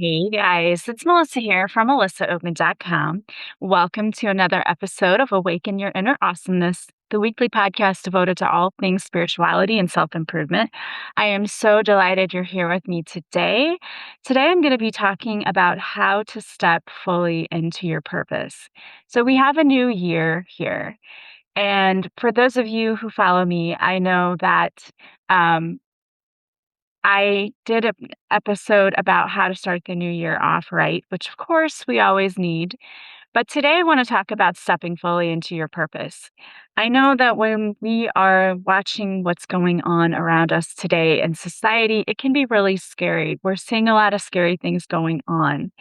Hey guys, it's Melissa here from melissaopen.com. Welcome to another episode of Awaken Your Inner Awesomeness, the weekly podcast devoted to all things spirituality and self improvement. I am so delighted you're here with me today. Today, I'm going to be talking about how to step fully into your purpose. So, we have a new year here. And for those of you who follow me, I know that um, I did an episode about how to start the new year off right, which of course we always need. But today I want to talk about stepping fully into your purpose. I know that when we are watching what's going on around us today in society, it can be really scary. We're seeing a lot of scary things going on.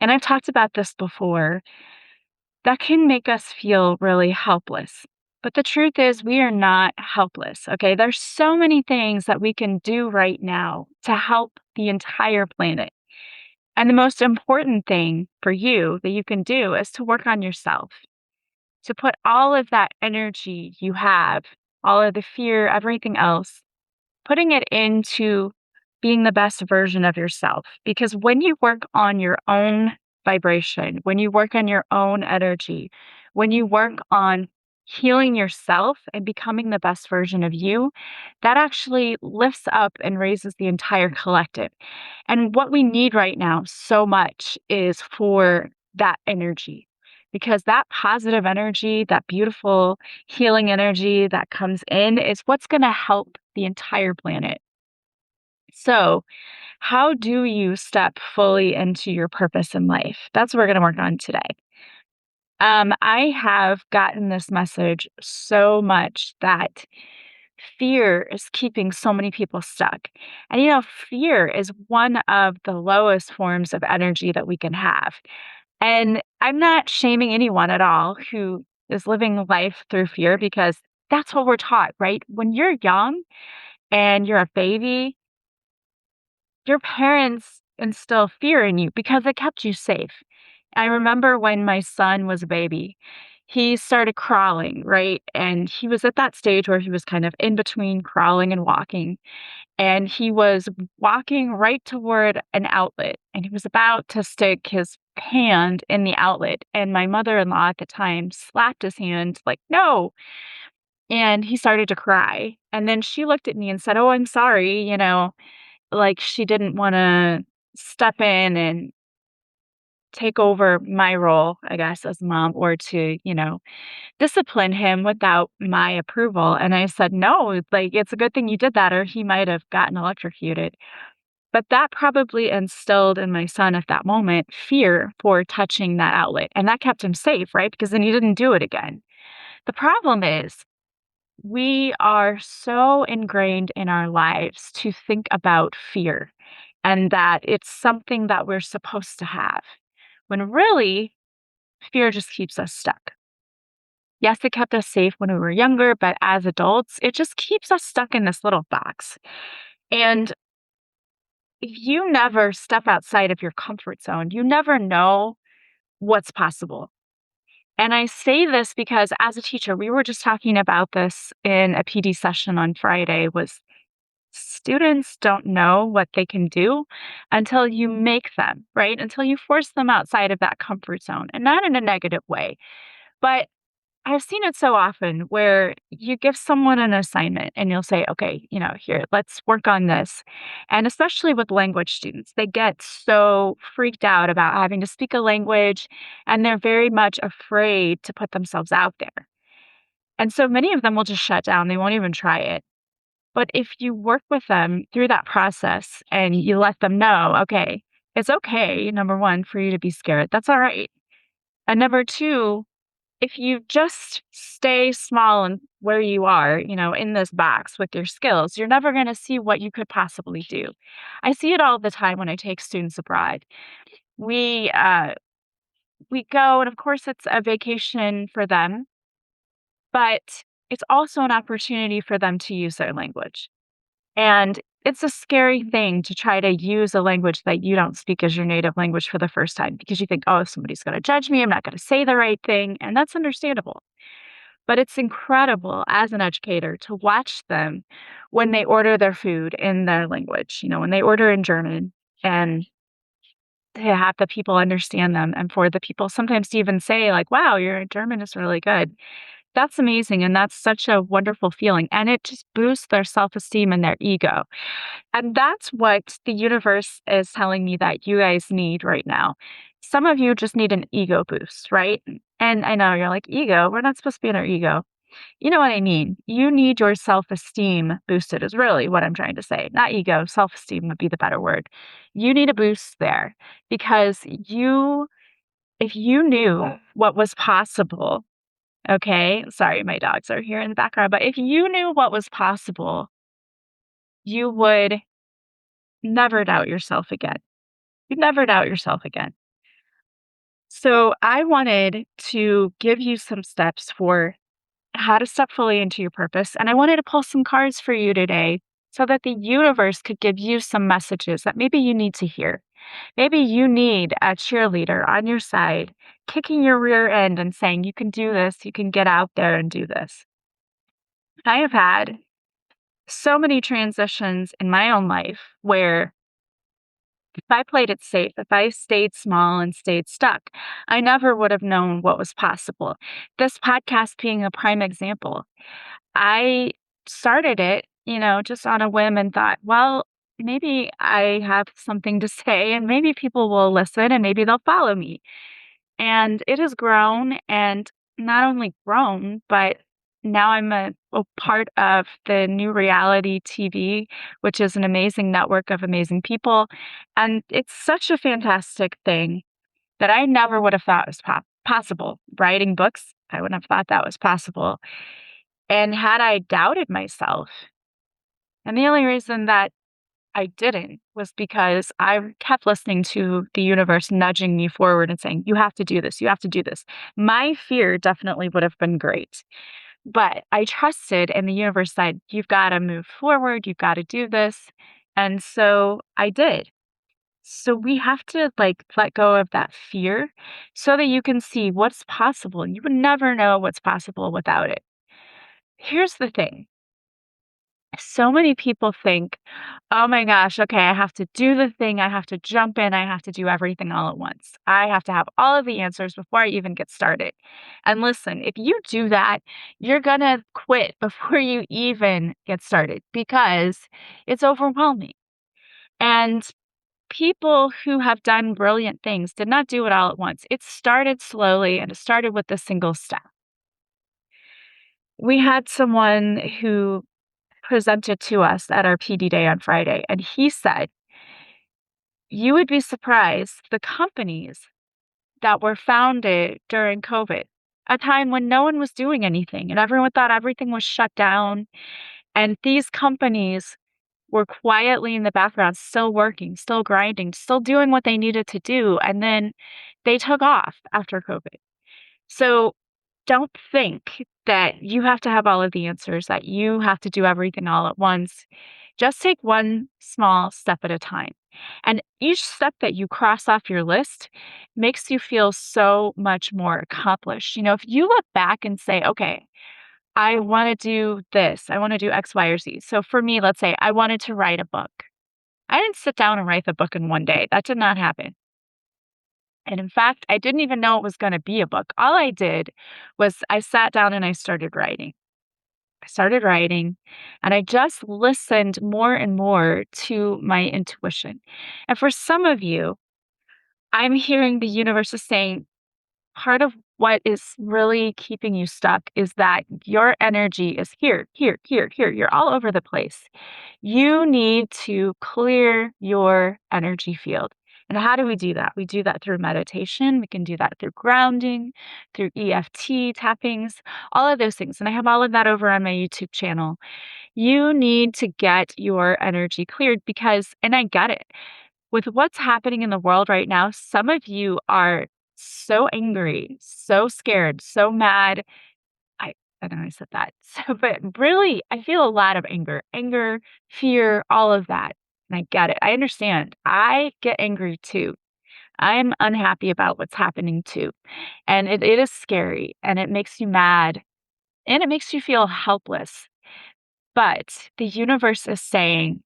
And I've talked about this before. That can make us feel really helpless. But the truth is, we are not helpless. Okay. There's so many things that we can do right now to help the entire planet. And the most important thing for you that you can do is to work on yourself, to put all of that energy you have, all of the fear, everything else, putting it into being the best version of yourself. Because when you work on your own vibration, when you work on your own energy, when you work on healing yourself and becoming the best version of you, that actually lifts up and raises the entire collective. And what we need right now so much is for that energy. Because that positive energy, that beautiful healing energy that comes in is what's going to help the entire planet. So, how do you step fully into your purpose in life? That's what we're going to work on today. I have gotten this message so much that fear is keeping so many people stuck. And fear is one of the lowest forms of energy that we can have. And I'm not shaming anyone at all who is living life through fear because that's what we're taught, right? When you're young and you're a baby, your parents instill fear in you because it kept you safe. I remember when my son was a baby, he started crawling, right? And he was at that stage where he was kind of in between crawling and walking. And he was walking right toward an outlet and he was about to stick his hand in the outlet. And my mother in law at the time slapped his hand, like, no. And he started to cry. And then she looked at me and said, "Oh, I'm sorry." Like she didn't want to step in and take over my role, I guess, as mom or to, discipline him without my approval. And I said, no, like it's a good thing you did that, or he might have gotten electrocuted. But that probably instilled in my son at that moment fear for touching that outlet. And that kept him safe, right? Because then he didn't do it again. The problem is we are so ingrained in our lives to think about fear and that it's something that we're supposed to have, when really fear just keeps us stuck. Yes, it kept us safe when we were younger, but as adults, it just keeps us stuck in this little box. And if you never step outside of your comfort zone, you never know what's possible. And I say this because as a teacher, we were just talking about this in a PD session on Friday was students don't know what they can do until you make them, right? Until you force them outside of that comfort zone and not in a negative way. But I've seen it so often where you give someone an assignment and you'll say, okay, here, let's work on this. And especially with language students, they get so freaked out about having to speak a language and they're very much afraid to put themselves out there. And so many of them will just shut down. They won't even try it. But if you work with them through that process and you let them know, okay, it's okay, number one, for you to be scared. That's all right. And number two, if you just stay small and where you are, in this box with your skills, you're never going to see what you could possibly do. I see it all the time when I take students abroad. We we go, and of course, it's a vacation for them, but it's also an opportunity for them to use their language. And it's a scary thing to try to use a language that you don't speak as your native language for the first time because you think, oh, somebody's going to judge me. I'm not going to say the right thing. And that's understandable. But it's incredible as an educator to watch them when they order their food in their language, when they order in German. And to have the people understand them and for the people sometimes to even say like, "Wow, your German is really good." That's amazing, and that's such a wonderful feeling, and it just boosts their self-esteem and their ego. And that's what the universe is telling me that you guys need right now. Some of you just need an ego boost, right? And I know you're like, ego? We're not supposed to be in our ego. You know what I mean? You need your self-esteem boosted is really what I'm trying to say. Not ego, self-esteem would be the better word. You need a boost there because if you knew what was possible, okay? Sorry, my dogs are here in the background, but if you knew what was possible, you would never doubt yourself again. You'd never doubt yourself again. So I wanted to give you some steps for how to step fully into your purpose. And I wanted to pull some cards for you today so that the universe could give you some messages that maybe you need to hear. Maybe you need a cheerleader on your side, kicking your rear end and saying, you can do this, you can get out there and do this. I have had so many transitions in my own life where if I played it safe, if I stayed small and stayed stuck, I never would have known what was possible. This podcast being a prime example. I started it, just on a whim and thought, well, maybe I have something to say and maybe people will listen and maybe they'll follow me. And it has grown and not only grown, but now I'm a part of the new reality TV, which is an amazing network of amazing people. And it's such a fantastic thing that I never would have thought was possible. Writing books, I wouldn't have thought that was possible. And had I doubted myself, and the only reason that I didn't was because I kept listening to the universe nudging me forward and saying, you have to do this. You have to do this. My fear definitely would have been great, but I trusted and the universe said, you've got to move forward. You've got to do this. And so I did. So we have to let go of that fear so that you can see what's possible. You would never know what's possible without it. Here's the thing. So many people think, oh my gosh, okay, I have to do the thing. I have to jump in. I have to do everything all at once. I have to have all of the answers before I even get started. And listen, if you do that, you're going to quit before you even get started because it's overwhelming. And people who have done brilliant things did not do it all at once. It started slowly and it started with a single step. We had someone who presented to us at our PD day on Friday, and he said, you would be surprised the companies that were founded during COVID, a time when no one was doing anything and everyone thought everything was shut down. And these companies were quietly in the background, still working, still grinding, still doing what they needed to do. And then they took off after COVID. So don't think that you have to have all of the answers, that you have to do everything all at once. Just take one small step at a time. And each step that you cross off your list makes you feel so much more accomplished. If you look back and say, okay, I want to do this, I want to do X, Y, or Z. So for me, let's say I wanted to write a book. I didn't sit down and write the book in one day. That did not happen. And in fact, I didn't even know it was going to be a book. All I did was I sat down and I started writing. I started writing and I just listened more and more to my intuition. And for some of you, I'm hearing the universe is saying part of what is really keeping you stuck is that your energy is here, here, here, here. You're all over the place. You need to clear your energy field. And how do we do that? We do that through meditation. We can do that through grounding, through EFT tappings, all of those things. And I have all of that over on my YouTube channel. You need to get your energy cleared because, and I get it, with what's happening in the world right now, some of you are so angry, so scared, so mad. I know I said that. So, but really, I feel a lot of anger, fear, all of that. And I get it. I understand. I get angry too. I'm unhappy about what's happening too. And it is scary and it makes you mad and it makes you feel helpless. But the universe is saying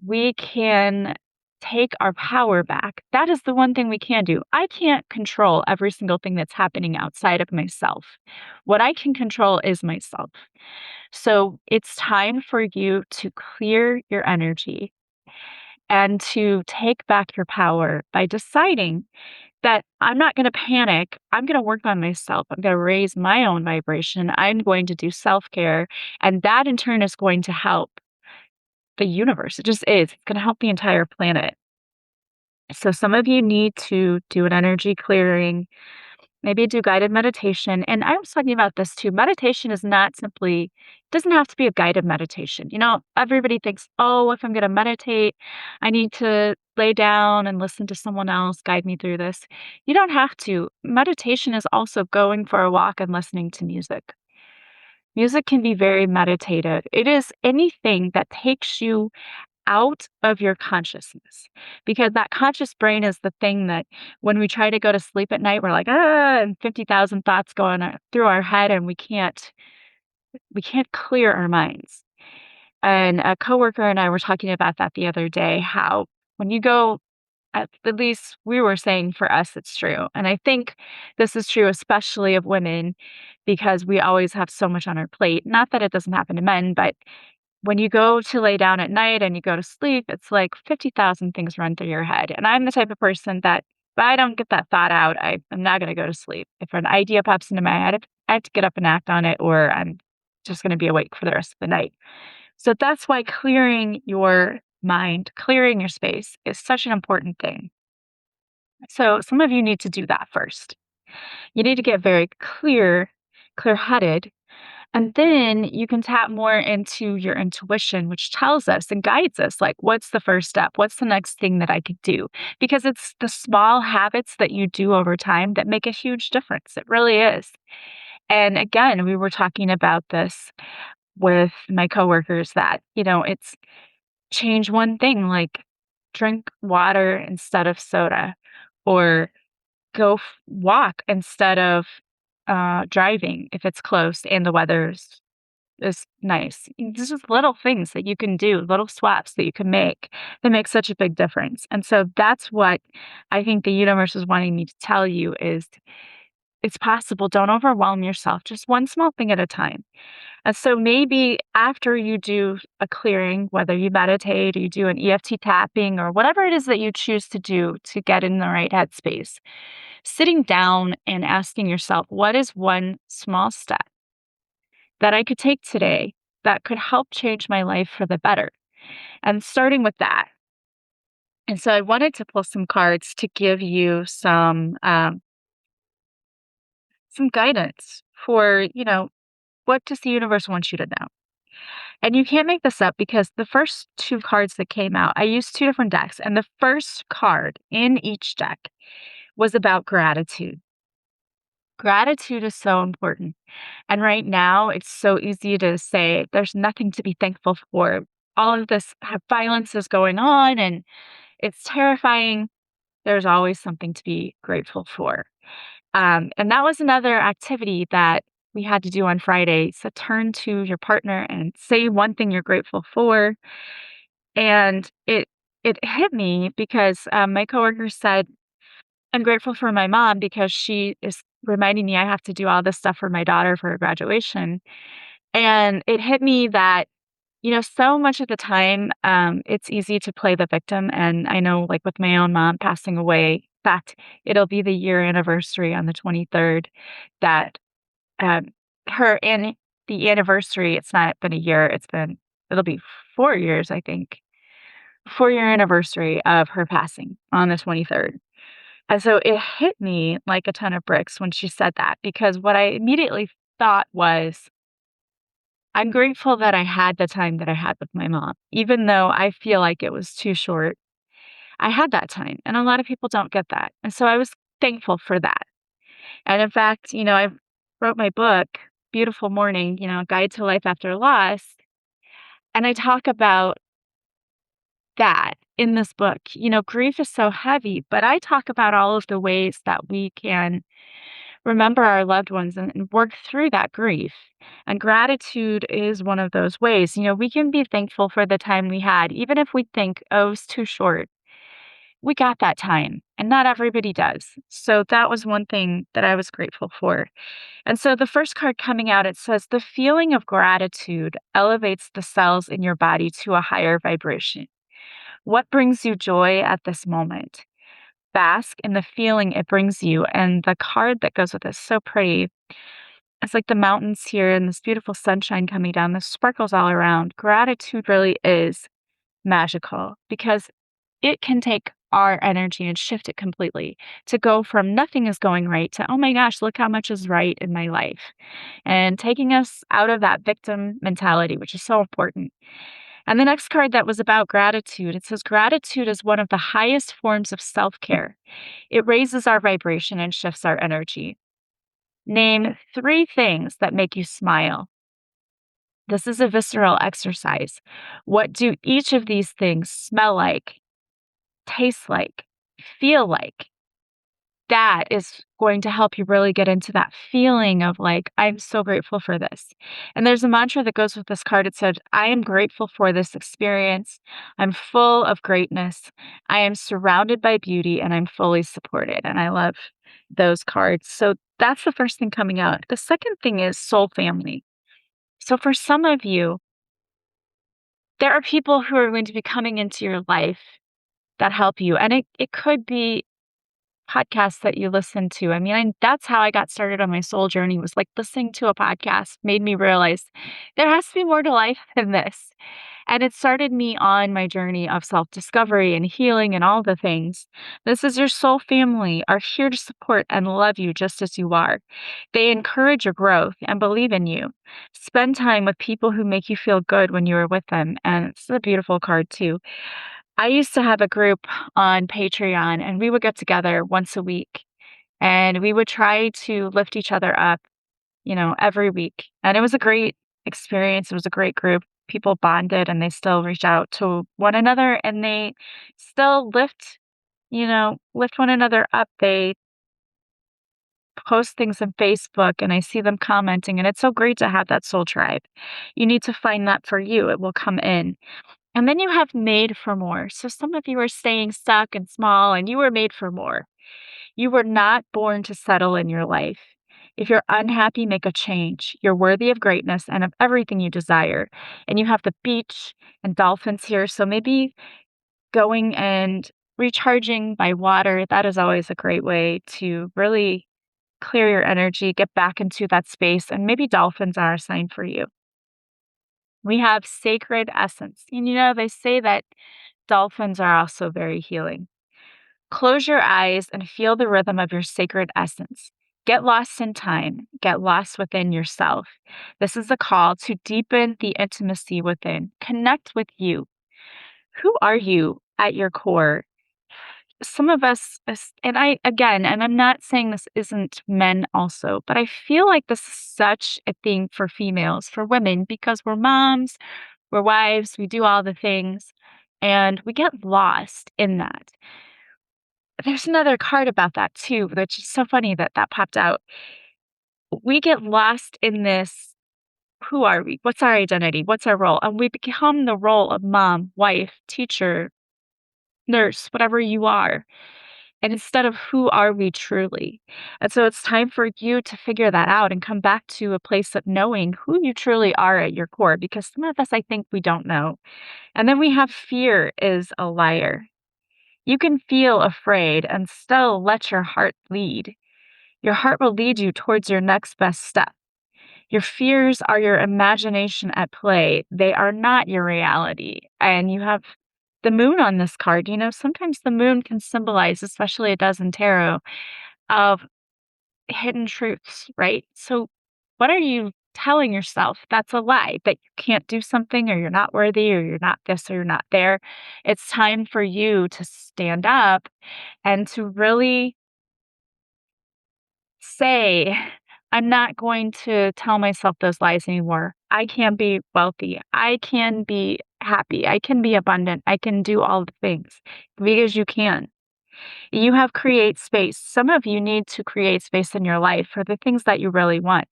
we can take our power back. That is the one thing we can do. I can't control every single thing that's happening outside of myself. What I can control is myself. So it's time for you to clear your energy and to take back your power by deciding that I'm not going to panic. I'm going to work on myself. I'm going to raise my own vibration. I'm going to do self care. And that in turn is going to help the universe. It just is. It's going to help the entire planet. So some of you need to do an energy clearing, maybe do guided meditation. And I was talking about this too. Meditation is not simply, doesn't have to be a guided meditation. Everybody thinks, oh, if I'm going to meditate, I need to lay down and listen to someone else guide me through this. You don't have to. Meditation is also going for a walk and listening to music. Music can be very meditative. It is anything that takes you out of your consciousness, because that conscious brain is the thing that when we try to go to sleep at night, we're like, and 50,000 thoughts going through our head, and we can't clear our minds. And a coworker and I were talking about that the other day, how when you go, at least we were saying for us, it's true. And I think this is true, especially of women, because we always have so much on our plate. Not that it doesn't happen to men, but when you go to lay down at night and you go to sleep, it's like 50,000 things run through your head. And I'm the type of person that if I don't get that thought out, I'm not going to go to sleep. If an idea pops into my head, I have to get up and act on it, or I'm just going to be awake for the rest of the night. So that's why clearing your mind, clearing your space is such an important thing. So some of you need to do that first. You need to get very clear-headed, and then you can tap more into your intuition, which tells us and guides us, like, what's the first step? What's the next thing that I could do? Because it's the small habits that you do over time that make a huge difference. It really is. And again, we were talking about this with my coworkers that, it's change one thing, like drink water instead of soda, or go walk instead of driving if it's close and the weather's is nice. There's just little things that you can do, little swaps that you can make that make such a big difference. And so that's what I think the universe is wanting me to tell you is it's possible. Don't overwhelm yourself, just one small thing at a time. And so maybe after you do a clearing, whether you meditate or you do an EFT tapping or whatever it is that you choose to do to get in the right headspace, sitting down and asking yourself, what is one small step that I could take today that could help change my life for the better? And starting with that. And so I wanted to pull some cards to give you some guidance for, what does the universe want you to know? And you can't make this up because the first two cards that came out, I used two different decks, and the first card in each deck was about gratitude. Gratitude is so important. And right now, it's so easy to say there's nothing to be thankful for. All of this violence is going on and it's terrifying. There's always something to be grateful for. And that was another activity that we had to do on Friday. So turn to your partner and say one thing you're grateful for. And it hit me because my coworker said, I'm grateful for my mom because she is reminding me I have to do all this stuff for my daughter for her graduation. And it hit me that, so much of the time, it's easy to play the victim. And I know, like with my own mom passing away, in fact, it'll be the year anniversary on the 23rd that um, her and the anniversary, it's not been a year, it'll be 4 years, I think, 4 year anniversary of her passing on the 23rd. And so it hit me like a ton of bricks when she said that, because what I immediately thought was, I'm grateful that I had the time that I had with my mom, even though I feel like it was too short. I had that time, and a lot of people don't get that. And so I was thankful for that. And in fact, I wrote my book, Beautiful Mourning, Guide to Life After Loss. And I talk about that in this book. Grief is so heavy, but I talk about all of the ways that we can remember our loved ones and work through that grief. And gratitude is one of those ways. We can be thankful for the time we had, even if we think, oh, it's too short. we got that time, and not everybody does. So that was one thing that I was grateful for. And so the first card coming out, it says, the feeling of gratitude elevates the cells in your body to a higher vibration. What brings you joy at this moment? Bask in the feeling it brings you. And the card that goes with it is so pretty. It's like the mountains here and this beautiful sunshine coming down, the sparkles all around. Gratitude really is magical because it can take our energy and shift it completely to go from nothing is going right to, oh my gosh, look how much is right in my life. And taking us out of that victim mentality, which is so important. And the next card that was about gratitude, it says gratitude is one of the highest forms of self care. It raises our vibration and shifts our energy. Name 3 things that make you smile. This is a visceral exercise. What do each of these things smell like, taste like, feel like? That is going to help you really get into that feeling of like, I'm so grateful for this. And there's a mantra that goes with this card. It said, I am grateful for this experience. I'm full of greatness. I am surrounded by beauty and I'm fully supported. And I love those cards. So that's the first thing coming out. The second thing is soul family. So for some of you, there are people who are going to be coming into your life that help you. And it could be podcasts that you listen to. I mean, that's how I got started on my soul journey was like listening to a podcast made me realize there has to be more to life than this. And it started me on my journey of self-discovery and healing and all the things. This is your soul family are here to support and love you just as you are. They encourage your growth and believe in you. Spend time with people who make you feel good when you are with them. And it's a beautiful card too. I used to have a group on Patreon, and we would get together once a week, and we would try to lift each other up, every week. And it was a great experience. It was a great group. People bonded and they still reach out to one another and they still lift one another up. They post things on Facebook and I see them commenting, and it's so great to have that soul tribe. You need to find that for you. It will come in. And then you have made for more. So some of you are staying stuck and small, and you were made for more. You were not born to settle in your life. If you're unhappy, make a change. You're worthy of greatness and of everything you desire. And you have the beach and dolphins here. So maybe going and recharging by water, that is always a great way to really clear your energy, get back into that space. And maybe dolphins are a sign for you. We have sacred essence. And they say that dolphins are also very healing. Close your eyes and feel the rhythm of your sacred essence. Get lost in time. Get lost within yourself. This is a call to deepen the intimacy within. Connect with you. Who are you at your core? Some of us, and I'm not saying this isn't men also, but I feel like this is such a thing for females, for women, because we're moms, we're wives, we do all the things, and we get lost in that. There's another card about that too, which is so funny that that popped out. We get lost in this. Who are we? What's our identity? What's our role? And we become the role of mom, wife, teacher, nurse, whatever you are. And instead of who are we truly? And so it's time for you to figure that out and come back to a place of knowing who you truly are at your core, because some of us, I think we don't know. And then we have fear is a liar. You can feel afraid and still let your heart lead. Your heart will lead you towards your next best step. Your fears are your imagination at play. They are not your reality. And you have the moon on this card. Sometimes the moon can symbolize, especially it does in tarot, of hidden truths, right? So what are you telling yourself that's a lie, that you can't do something, or you're not worthy, or you're not this, or you're not there? It's time for you to stand up and to really say, I'm not going to tell myself those lies anymore. I can be wealthy. I can be happy. I can be abundant. I can do all the things, because you can. You have create space. Some of you need to create space in your life for the things that you really want.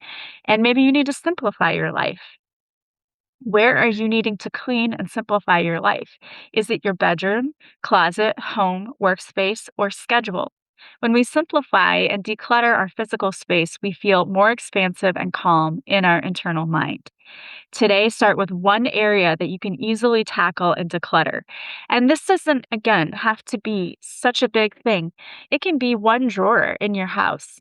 And maybe you need to simplify your life. Where are you needing to clean and simplify your life? Is it your bedroom, closet, home, workspace, or schedule? When we simplify and declutter our physical space, we feel more expansive and calm in our internal mind. Today, start with one area that you can easily tackle and declutter. And this doesn't, again, have to be such a big thing. It can be one drawer in your house.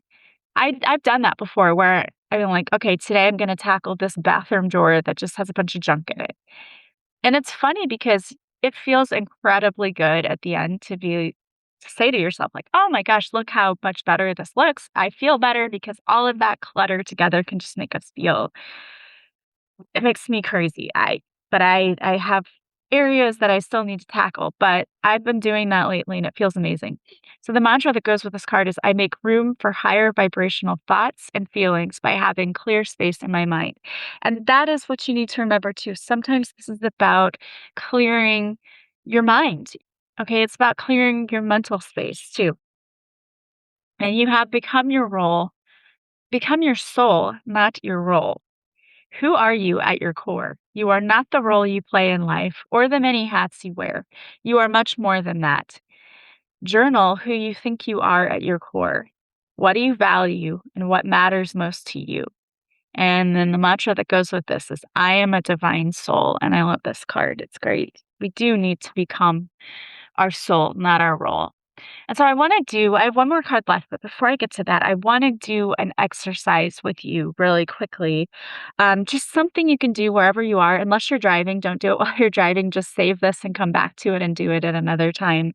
I've done that before where I'm like, okay, today I'm going to tackle this bathroom drawer that just has a bunch of junk in it. And it's funny because it feels incredibly good at the end to say to yourself, like, oh my gosh, look how much better this looks. I feel better because all of that clutter together can just make us feel it makes me crazy. I have areas that I still need to tackle, but I've been doing that lately and it feels amazing. So the mantra that goes with this card is I make room for higher vibrational thoughts and feelings by having clear space in my mind. And that is what you need to remember too. Sometimes this is about clearing your mind. Okay, it's about clearing your mental space too. And you have become your soul, not your role. Who are you at your core? You are not the role you play in life or the many hats you wear. You are much more than that. Journal who you think you are at your core. What do you value and what matters most to you? And then the mantra that goes with this is I am a divine soul. And I love this card. It's great. We do need to become our soul, not our role. And so I have one more card left, but before I get to that, I want to do an exercise with you really quickly. Just something you can do wherever you are. Unless you're driving, don't do it while you're driving. Just save this and come back to it and do it at another time.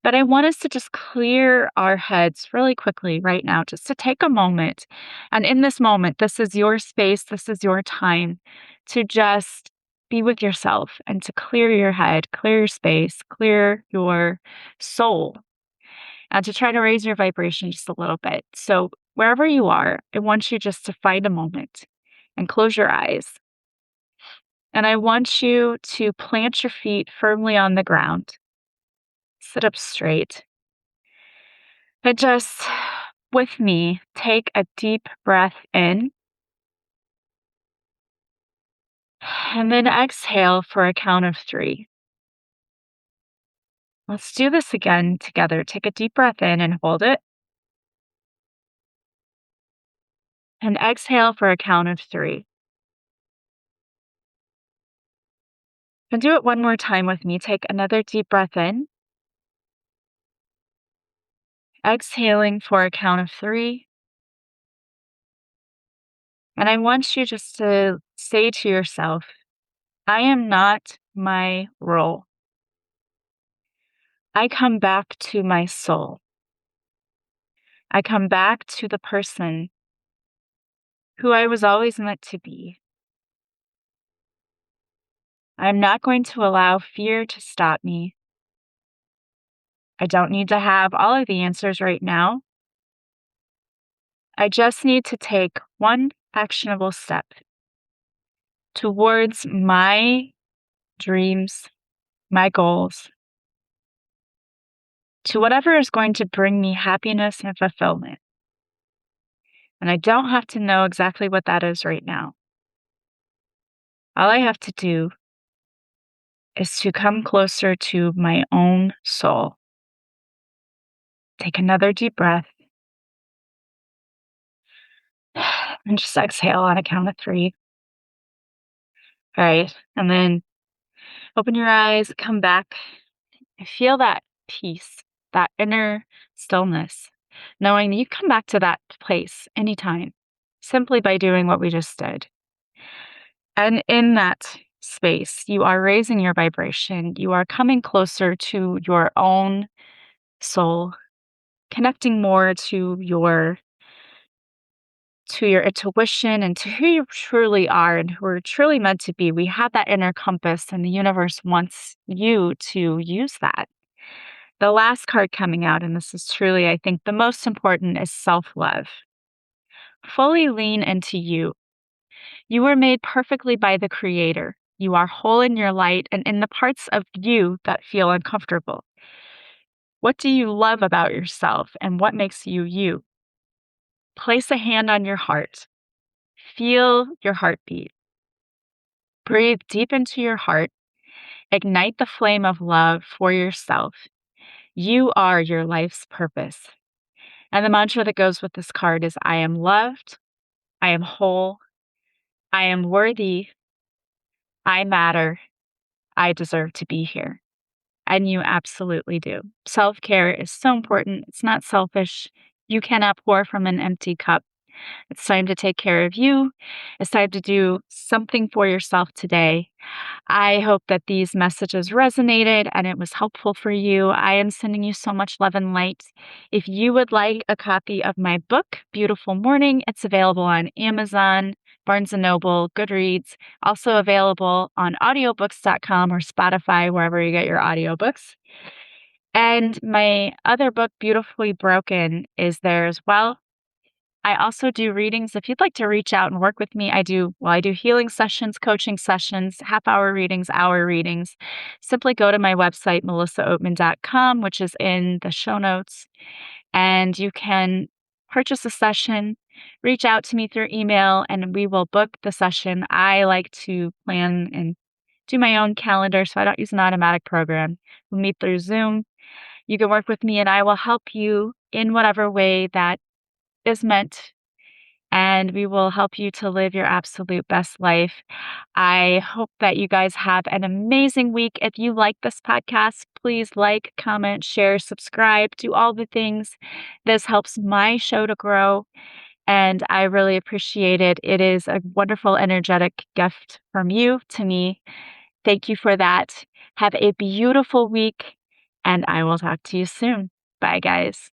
But I want us to just clear our heads really quickly right now, just to take a moment. And in this moment, this is your space, this is your time to just be with yourself and to clear your head, clear your space, clear your soul and to try to raise your vibration just a little bit. So, wherever you are, I want you just to find a moment and close your eyes. And I want you to plant your feet firmly on the ground, sit up straight, and just with me, take a deep breath in and then exhale for a count of 3. Let's do this again together. Take a deep breath in and hold it, and exhale for a count of 3. And do it one more time with me. Take another deep breath in, exhaling for a count of 3. And I want you just to say to yourself, I am not my role. I come back to my soul. I come back to the person who I was always meant to be. I'm not going to allow fear to stop me. I don't need to have all of the answers right now. I just need to take one actionable step towards my dreams, my goals, to whatever is going to bring me happiness and fulfillment. And I don't have to know exactly what that is right now. All I have to do is to come closer to my own soul. Take another deep breath and just exhale on a count of 3. All right. And then open your eyes, come back, and feel that peace, that inner stillness, knowing that you come back to that place anytime simply by doing what we just did. And in that space, you are raising your vibration. You are coming closer to your own soul, connecting more to your intuition and to who you truly are and who are truly meant to be. We have that inner compass, and the universe wants you to use that. The last card coming out, and this is truly, I think, the most important, is self love. Fully lean into you. You were made perfectly by the Creator. You are whole in your light and in the parts of you that feel uncomfortable. What do you love about yourself and what makes you you? Place a hand on your heart. Feel your heartbeat. Breathe deep into your heart. Ignite the flame of love for yourself. You are your life's purpose. And the mantra that goes with this card is I am loved. I am whole. I am worthy. I matter. I deserve to be here. And you absolutely do. Self care is so important. It's not selfish. You cannot pour from an empty cup. It's time to take care of you. It's time to do something for yourself today. I hope that these messages resonated and it was helpful for you. I am sending you so much love and light. If you would like a copy of my book, Beautiful Mourning, it's available on Amazon, Barnes& Noble, Goodreads, also available on audiobooks.com or Spotify, wherever you get your audiobooks. And my other book, Beautifully Broken, is there as well. I also do readings. If you'd like to reach out and work with me, I do healing sessions, coaching sessions, half-hour readings, hour readings. Simply go to my website, melissaoatman.com, which is in the show notes, and you can purchase a session, reach out to me through email, and we will book the session. I like to plan and do my own calendar, so I don't use an automatic program. We'll meet through Zoom. You can work with me, and I will help you in whatever way that is meant, and we will help you to live your absolute best life. I hope that you guys have an amazing week. If you like this podcast, please like, comment, share, subscribe, do all the things. This helps my show to grow, and I really appreciate it. It is a wonderful, energetic gift from you to me. Thank you for that. Have a beautiful week, and I will talk to you soon. Bye, guys.